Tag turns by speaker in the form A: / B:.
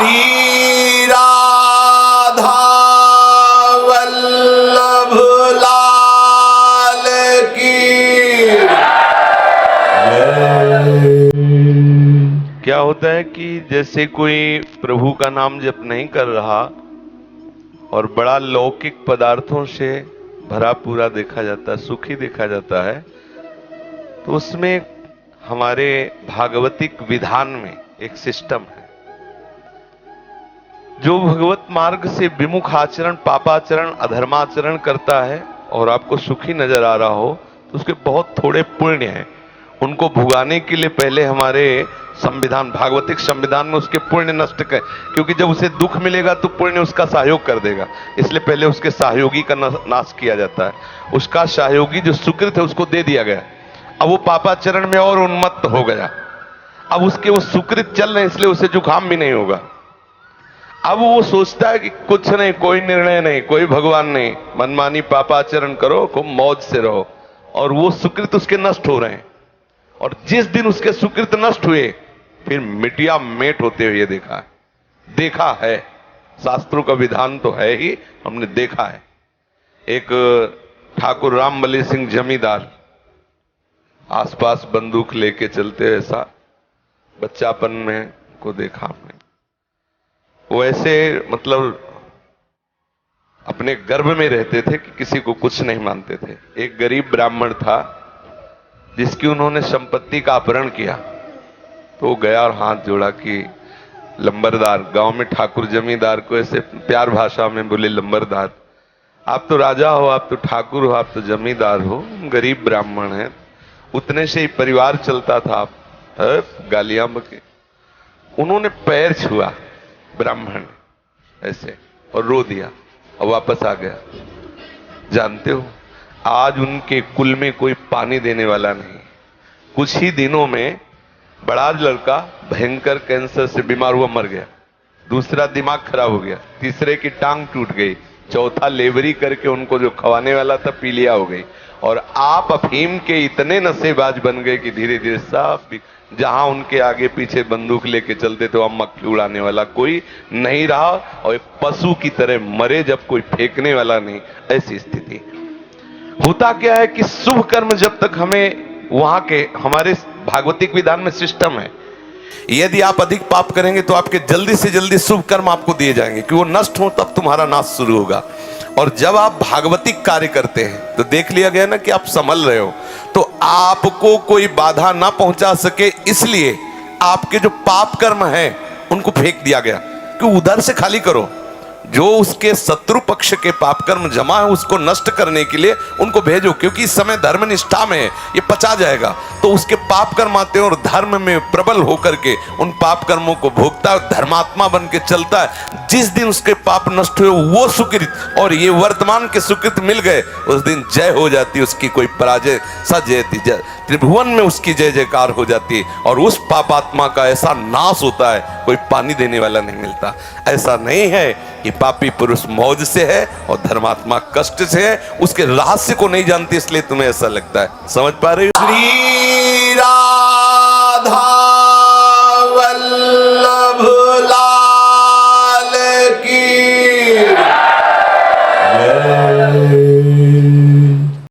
A: श्री राधा वल्लभ लाल की जय।
B: क्या होता है कि जैसे कोई प्रभु का नाम जप नहीं कर रहा और बड़ा लौकिक पदार्थों से भरा पूरा देखा जाता है, सुखी देखा जाता है, तो उसमें हमारे भागवतिक विधान में एक सिस्टम है। जो भगवत मार्ग से विमुख आचरण, पापाचरण, अधर्माचरण करता है और आपको सुखी नजर आ रहा हो तो उसके बहुत थोड़े पुण्य हैं। उनको भुगाने के लिए पहले हमारे संविधान, भागवतिक संविधान में उसके पुण्य नष्ट कर, क्योंकि जब उसे दुख मिलेगा तो पुण्य उसका सहयोग कर देगा, इसलिए पहले उसके सहयोगी का नाश किया जाता है। उसका सहयोगी जो सुकृत है उसको दे दिया गया। अब वो पापाचरण में और उन्मत्त हो गया। अब उसके वो सुकृत चल रहे, इसलिए उसे जुकाम भी नहीं होगा। अब वो सोचता है कि कुछ नहीं, कोई निर्णय नहीं, कोई भगवान नहीं, मनमानी पापाचरण करो, खूब मौज से रहो, और वो सुकृत उसके नष्ट हो रहे हैं। और जिस दिन उसके सुकृत नष्ट हुए फिर मिटिया मेट होते हुए देखा है। शास्त्रों का विधान तो है ही, हमने देखा है। एक ठाकुर रामबली सिंह जमींदार आसपास बंदूक लेके चलते, ऐसा बच्चापन में को देखा हमने। वो ऐसे मतलब अपने गर्भ में रहते थे कि किसी को कुछ नहीं मानते थे। एक गरीब ब्राह्मण था जिसकी उन्होंने संपत्ति का अपहरण किया, तो वो गया और हाथ जोड़ा कि लंबरदार, गांव में ठाकुर जमींदार को ऐसे प्यार भाषा में बोले, लंबरदार आप तो राजा हो, आप तो ठाकुर हो, आप तो जमींदार हो, गरीब ब्राह्मण है, उतने से ही परिवार चलता था, आप गालियां बके। उन्होंने पैर छुआ ब्राह्मण ऐसे और रो दिया और वापस आ गया। जानते हो आज उनके कुल में कोई पानी देने वाला नहीं। कुछ ही दिनों में बड़ा लड़का भयंकर कैंसर से बीमार हुआ, मर गया। दूसरा दिमाग खराब हो गया, तीसरे की टांग टूट गई, चौथा लेवरी करके उनको जो खवाने वाला था पीलिया हो गई। और आप अफीम के इतने नशेबाज बन गए कि धीरे धीरे सब, जहां उनके आगे पीछे बंदूक लेके चलते थे वहां मक्खी उड़ाने वाला कोई नहीं रहा, और एक पशु की तरह मरे जब कोई फेंकने वाला नहीं, ऐसी स्थिति। होता क्या है कि शुभ कर्म जब तक हमें वहां के हमारे भागवतिक विधान में सिस्टम है, यदि आप अधिक पाप करेंगे तो आपके जल्दी से जल्दी शुभ कर्म आपको दिए जाएंगे कि वो नष्ट हो तब तुम्हारा नाश शुरू होगा। और जब आप भागवतिक कार्य करते हैं तो देख लिया गया ना कि आप संभल रहे हो, तो आपको कोई बाधा ना पहुंचा सके, इसलिए आपके जो पाप कर्म हैं उनको फेंक दिया गया कि उधर से खाली करो। जो उसके शत्रु पक्ष के पाप कर्म जमा है उसको नष्ट करने के लिए उनको भेजो, क्योंकि इस समय धर्म निष्ठा में है, ये पचा जाएगा। तो उसके पाप कर्म आते हैं और धर्म में प्रबल होकर के उन पाप कर्मों को भोगता है, धर्मात्मा बन के चलता है। जिस दिन उसके पाप नष्ट हुए वो सुकृत और ये वर्तमान के सुकृत मिल गए, उस दिन जय हो जाती, उसकी कोई पराजय सजयती, त्रिभुवन में उसकी जय जयकार हो जाती है। और उस पापात्मा का ऐसा नाश होता है, कोई पानी देने वाला नहीं मिलता। ऐसा नहीं है कि पापी पुरुष मौज से है और धर्मात्मा कष्ट से है, उसके रहस्य को नहीं जानती, इसलिए तुम्हें ऐसा लगता है। समझ पा रहे हो?
A: श्री राम